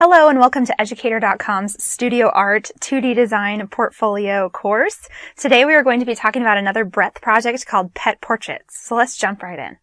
Hello and welcome to Educator.com's Studio Art 2D Design Portfolio course. Today we are going to be talking about another breadth project called Pet Portraits. So let's jump right in.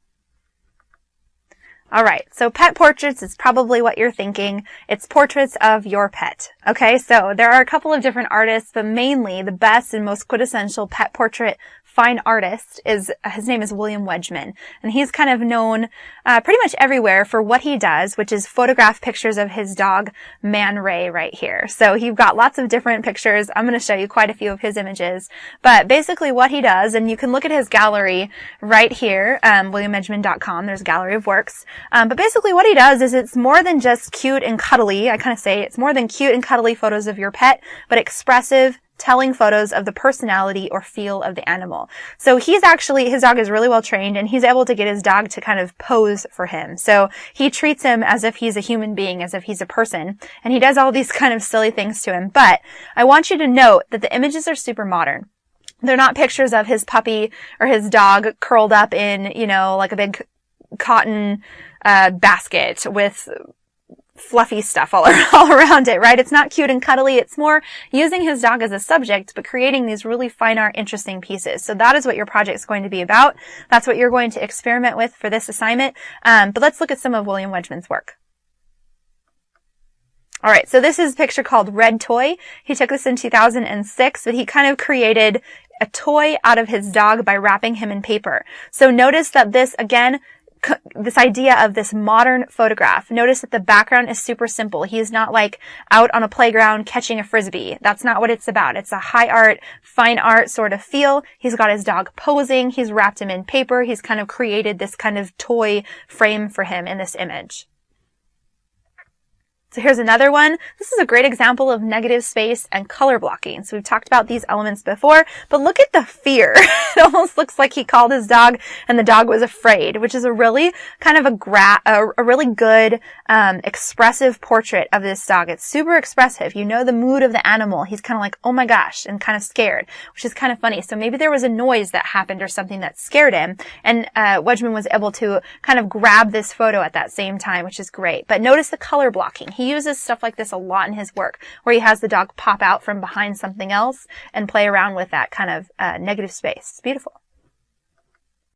Alright, so pet portraits is probably what you're thinking. It's portraits of your pet. Okay, so there are a couple of different artists, but mainly the best and most quintessential pet portrait fine artist is, his name is Wegman, and he's kind of known pretty much everywhere for what he does, which is photograph pictures of his dog Man Ray right here. So he's got lots of different pictures. I'm going to show you quite a few of his images, but basically what he does, and you can look at his gallery right here, Educator.com, there's a gallery of works, but basically what he does is it's more than just cute and cuddly. I kind of say it's more than cute and cuddly photos of your pet, but expressive, telling photos of the personality or feel of the animal. So his dog is really well trained, and he's able to get his dog to kind of pose for him. So he treats him as if he's a human being, as if he's a person, and he does all these kind of silly things to him. But I want you to note that the images are super modern. They're not pictures of his puppy or his dog curled up in, like a big cotton basket with fluffy stuff all around it, right? It's not cute and cuddly. It's more using his dog as a subject, but creating these really fine art, interesting pieces. So that is what your project is going to be about. That's what you're going to experiment with for this assignment. But let's look at some of William Wegman's work. All right, so this is a picture called Red Toy. He took this in 2006, but he kind of created a toy out of his dog by wrapping him in paper. So notice that this, again, this idea of this modern photograph. Notice that the background is super simple. He's not like out on a playground catching a frisbee. That's not what it's about. It's a high art, fine art sort of feel. He's got his dog posing. He's wrapped him in paper. He's kind of created this kind of toy frame for him in this image. So here's another one. This is a great example of negative space and color blocking. So we've talked about these elements before, but look at the fear. It almost looks like he called his dog and the dog was afraid, which is a really kind of a really good, expressive portrait of this dog. It's super expressive. You know the mood of the animal. He's kind of like, oh my gosh, and kind of scared, which is kind of funny. So maybe there was a noise that happened or something that scared him, and Wegman was able to kind of grab this photo at that same time, which is great. But notice the color blocking. He uses stuff like this a lot in his work, where he has the dog pop out from behind something else and play around with that kind of negative space. It's beautiful.